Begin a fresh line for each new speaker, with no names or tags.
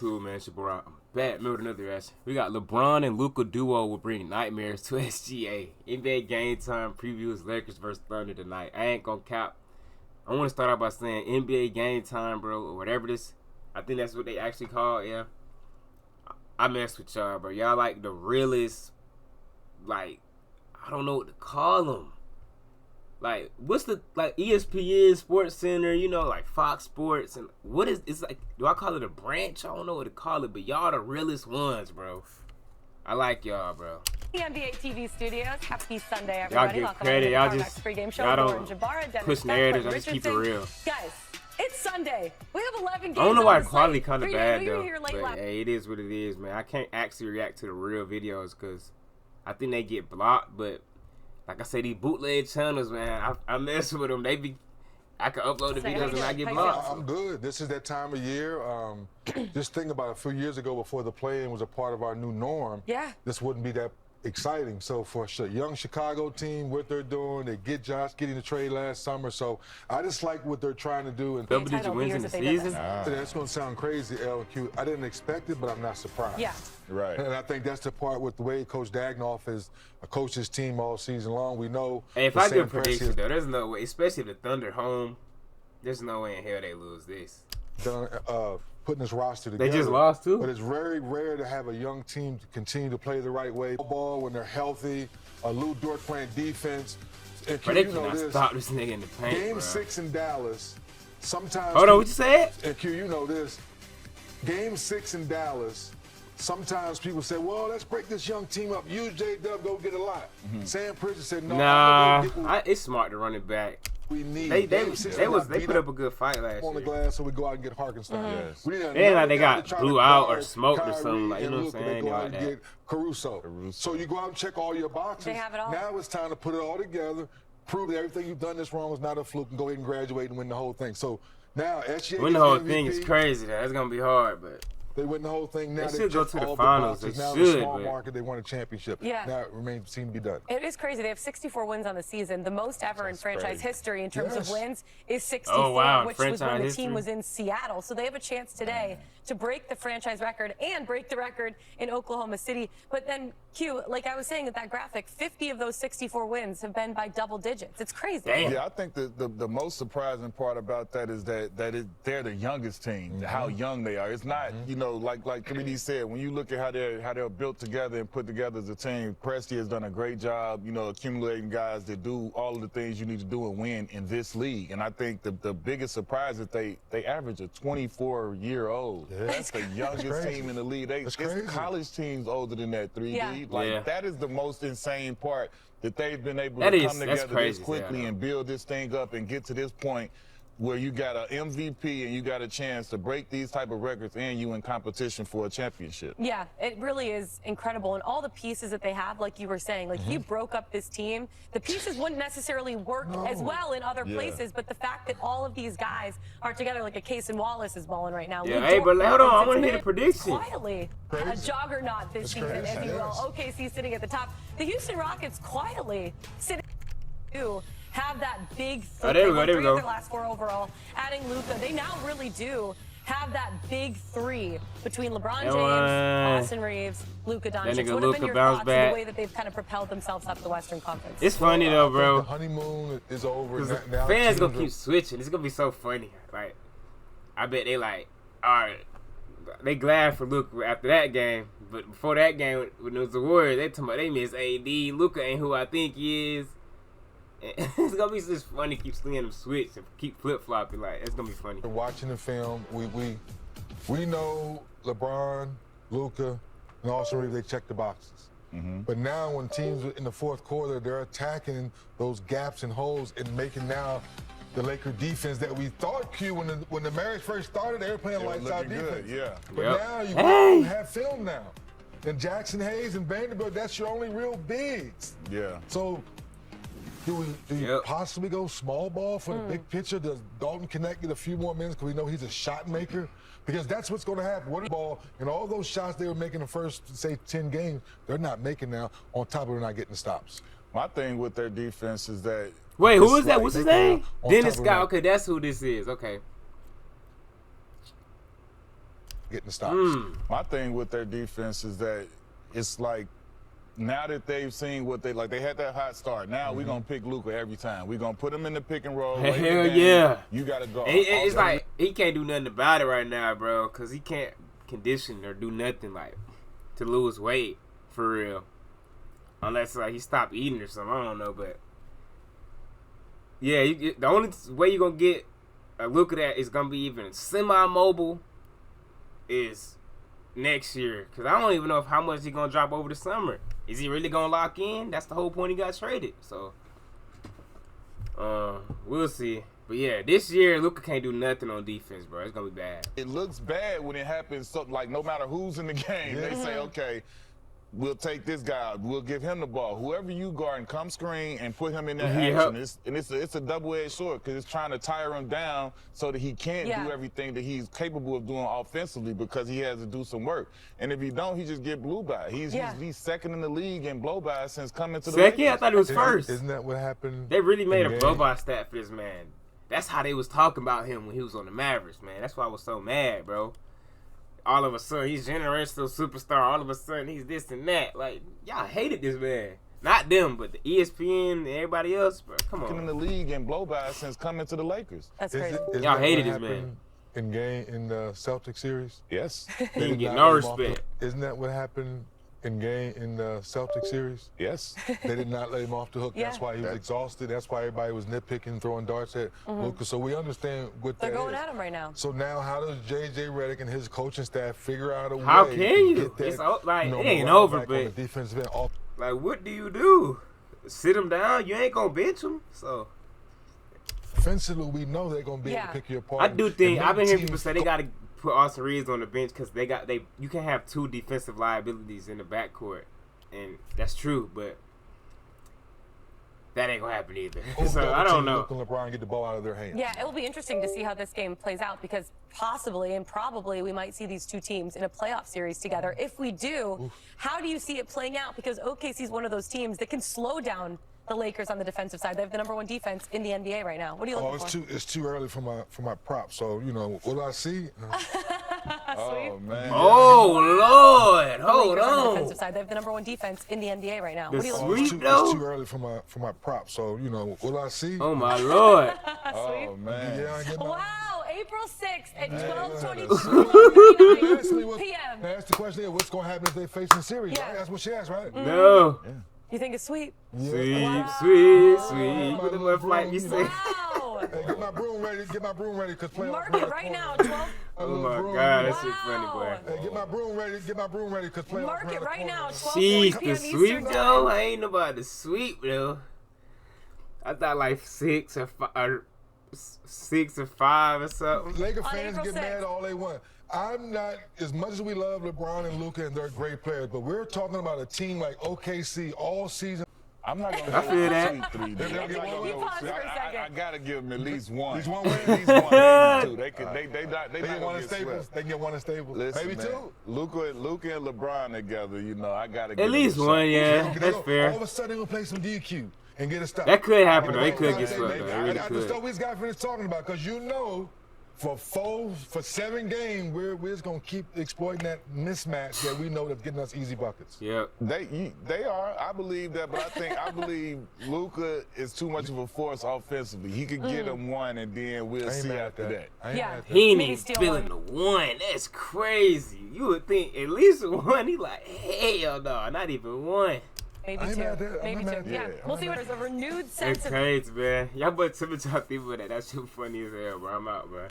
Cool, man. It's your boy. I'm back. Remember another reaction. We got LeBron and Luka duo will bring nightmares to SGA. NBA Game Time previews Lakers versus Thunder tonight. I ain't gonna cap. I want to start out by saying NBA Game Time, bro, or whatever this. I think that's what they actually call it, yeah. I mess with y'all, bro. Y'all like the realest, like, I don't know what to call them. Like, what's the, like, ESPN, Sports Center, you know, like Fox Sports, and what is, it's like, do I call it a branch? I don't know what to call it, but y'all the realest ones, bro. I like y'all, bro.
The NBA TV studios. Happy Sunday,
Y'all
everybody.
get credit, y'all just,
pregame show.
y'all don't
Jabara,
push narratives, I just keep it real.
Guys, it's Sunday. We have 11 games.
I don't know why
on the
quality
slate.
kind of bad, though,
But
but hey, it is what it is, man. I can't actually react to the real videos because I think they get blocked, but like I say, these bootleg channels, man, I mess with them. I can upload the videos and I get blocked.
I'm good. This is that time of year. Just think about a few years ago before the play-in was a part of our new norm.
Yeah.
This wouldn't be that exciting. So for a young Chicago team, what they're doing, they get Josh getting the trade last summer. So I just like what they're trying to do. And
Double-digit wins in the season?
That's going to sound crazy, L and Q. I didn't expect it, but I'm not surprised.
Yeah.
Right.
And I think that's the part with the way Coach Daigneault has coached his team all season long. We know.
Hey, if I give predictions, though, there's no way, especially if the Thunder home, there's no way in hell they lose this.
Putting this roster together.
They just lost too?
But it's very rare to have a young team to continue to play the right way. Ball when they're healthy. Lou Dort playing defense. And
But they cannot stop this nigga in the paint,
Game
bro.
6 in Dallas. Sometimes.
Hold on, what you said?
And Q, you know this. Game 6 in Dallas. Sometimes people say, well, let's break this young team up. Use J-Dub, go get a lot. Sam Pritchard said, no.
Nah, it's smart to run it back.
We need.
They put up a good fight last year.
On the glass, so we go out and get Harkenstein.
Yes.
It ain't like they got blew out or smoked or something, like, you know what I'm saying?
They go out
Like
and
that.
get Caruso. So you go out and check all your boxes.
They have it all.
Now it's time to put it all together, prove that everything you've done this wrong was not a fluke, and go ahead and graduate and win the whole thing. So now SGA
Win the whole thing is crazy, though. That's gonna be hard, but
they win the whole thing. Now
they should go to the
all
finals.
boxes.
They
now
should,
in a small
but
market, they won a championship.
Yeah.
Now it remains to be done.
It is crazy. They have 64 wins on the season. The most ever in franchise history in terms of
Yes.
wins is 64,
Oh, wow.
which was when
Franchise
the
history.
team was in Seattle. So they have a chance today to break the franchise record and break the record in Oklahoma City. But then, Q, like I was saying at that graphic, 50 of those 64 wins have been by double digits. It's crazy.
damn.
Yeah, I think the most surprising part about that is that they're the youngest team, how young they are. It's not, you know, like 3D said, when you look at how they're built together and put together as a team, Presti has done a great job, you know, accumulating guys that do all of the things you need to do and win in this league. And I think the biggest surprise is that they average a 24-year-old.
Yeah.
That's the youngest team in the league. It's
crazy.
college teams older than that, 3D.
Yeah.
Like, that is the most insane part, that they've been able
That
to
is-
come
that's
together
crazy,
this quickly
yeah.
and build this thing up and get to this point where you got an MVP and you got a chance to break these type of records and you in competition for a championship.
Yeah, it really is incredible. And all the pieces that they have, like you were saying, like you broke up this team. The pieces wouldn't necessarily work as well in other places, but the fact that all of these guys are together, like a Case and Wallace is balling right now.
Yeah,
Luke
hey,
Dort,
but hold on, I
it's
want to hear the
been
prediction.
Quietly, a juggernaut this season,
crazy.
if you will.
Yes.
OKC sitting at the top. The Houston Rockets quietly sitting to have that big
Oh, there we go, there we go.
Their last 4 overall, adding Luka. They now really do have that big 3 between LeBron James, Austin Reeves, Luka Doncic.
nigga
What have been
Luka
your
bounced
thoughts on
back.
the way that they've kind of propelled themselves up the Western Conference?
It's funny though,
The
bro.
honeymoon is over.
Cause
Now
fans
teams
gonna
are-
keep switching. It's gonna be so funny. Like, I bet they like, all right, they glad for Luka after that game, but before that game, when it was the Warriors, they talking about they miss AD. Luka ain't who I think he is. It's gonna be just funny. Keep seeing them switch and keep flip flopping. Like, it's gonna be funny.
Watching the film, we know LeBron, Luka, and Austin Reeves, they check the boxes. But now when teams are in the fourth quarter, they're attacking those gaps and holes and making now the Laker defense that we thought, Q, when the marriage first started, they were playing lights out
looking
defense.
good, yeah.
But
Yep.
now you
Hey!
have film now. And Jackson Hayes and Vanderbilt, that's your only real bigs.
Yeah.
So do you
Yep.
possibly go small ball for the big picture? Does Dalton Connect get a few more minutes because we know he's a shot maker? Because that's what's going to happen. What ball and all those shots they were making the first, say, 10 games, they're not making now. On top of they're not getting stops.
My thing with their defense is that.
Wait, who
it's
is that?
like
What's his
they-
name?
on
Dennis
top of
Scott.
that.
Okay, that's who this is. Okay.
getting the stops.
My thing with their defense is that it's like now that they've seen what they like, they had that hot start. Now we're gonna pick Luka every time. We're gonna put him in the pick and roll.
Hell
late in the game.
yeah.
You gotta go.
It's like he can't do nothing about it right now, bro, because he can't condition or do nothing like to lose weight for real, unless like he stopped eating or something. I don't know, but yeah, the only way you're gonna get a look at that is gonna be even semi-mobile is next year, because I don't even know how much he's gonna drop over the summer. Is he really gonna lock in? That's the whole point he got traded. So we'll see. But yeah, this year Luka can't do nothing on defense, bro. It's gonna be bad.
It looks bad when it happens. So, like, no matter who's in the game, they say, okay, we'll take this guy out. We'll give him the ball. Whoever you guard, come screen and put him in that action. It's a double-edged sword because it's trying to tire him down so that he can't do everything that he's capable of doing offensively because he has to do some work. And if he don't, he just get blew by. He's second in the league in blow by since coming to the
second?
Lakers.
I thought it was first.
Isn't that what happened?
They really made a blow by stat for this man. That's how they was talking about him when he was on the Mavericks, man. That's why I was so mad, bro. All of a sudden, he's generational superstar. All of a sudden, he's this and that. Like, y'all hated this man. Not them, but the ESPN and everybody else, bro. Come on.
In the league and blow by since coming to the Lakers.
That's crazy.
Y'all hated this man.
In the Celtics series?
Yes.
He didn't get no respect.
Isn't that what happened in the Celtics series?
Yes.
They did not let him off the hook. That's why he was exhausted. That's why everybody was nitpicking, throwing darts at Luka. So we understand what
They're going at him right now.
So now how does J.J. Redick and his coaching staff figure out a way
How can you?
to get that,
It's like, it ain't
morale
over,
back on
but
the defensive end? Off.
like, what do you do? Sit him down? You ain't gonna bench him. So
Offensively, we know they're going to be able to pick you apart.
I do think
And
I've been hearing
teams
people say they got to put Austin Reeves on the bench because you can have two defensive liabilities in the backcourt. And that's true, but that ain't gonna happen either. So I don't know.
Luka and LeBron get the ball out of their hands.
Yeah, it will be interesting to see how this game plays out because possibly and probably we might see these two teams in a playoff series together. If we do, how do you see it playing out? Because OKC is one of those teams that can slow down the Lakers on the defensive side. They have the #1 defense in the NBA right now. What are you looking for?
It's too early for my prop. So what do I see?
Oh man.
Oh Lord, hold
On the
on.
defensive side, they have the #1 defense in the NBA right now.
The
What are you looking
sweep,
for?
though?
It's too early for my prop. So what do I see?
Oh my Lord.
Oh man.
Yeah, I get my.
Wow, April 6th at
Hey,
12:22 p.m.
Now ask the question: what's going to happen if they face in series?
Yeah.
Right? That's what she asked, right?
No.
You think it's sweet?
Sweet,
Wow.
sweet, sweet. What the motherfucker you say?
Wow.
Hey, get my broom ready. Get my broom ready, cause playoffs
Mark
around
it
the
right now,
corner.
12.
Oh my God, that shit funny, boy.
Hey, get my broom ready. Get my broom ready, cause playoffs
Mark
around
it
the
right
corner.
now, 12:40
Sheesh,
p.m.
the
Eastern
sweep
time.
though? I ain't about the sweep though. I thought like 6 or 5 or something.
Laker
On
fans
April
get
6th.
mad all they want. I'm not, as much as we love LeBron and Luka and they're great players, but we're talking about a team like OKC all season.
I'm not gonna
I
go
feel
with
that.
sweet 3.
They're gonna get one
You
win.
pause for a second.
I gotta give them at least one.
At least one win?
At least one, maybe two. They not
They get
gonna
one in
get
Staples.
swept.
They can get one in Staples.
Listen,
Maybe
man,
two.
Luka and LeBron together, I gotta give
At least
them a
one,
shot.
yeah. That's
All
fair.
of a sudden, they're going to play some DQ and get a stop.
That could happen though. They could get swept though. They really
I just thought
could.
we just got finished talking about because for 7 games, we're just going to keep exploiting that mismatch that we know that's getting us easy buckets.
Yep.
They are. I believe that, but I believe Luka is too much of a force offensively. He could get him one, and then we'll
I ain't
see
mad at
after that.
I ain't
Yeah.
mad at that.
He ain't
Maybe
even
steal
feeling the one. That's crazy. You would think at least one. He like, hell no, not even one.
Maybe
I ain't
two.
mad at that.
Maybe
I'm not
two.
mad at
Yeah.
that.
We'll see what there's a renewed
That's
sense of
crazy, man. Y'all but tell me y'all people that shit funny as hell, bro. I'm out, bro.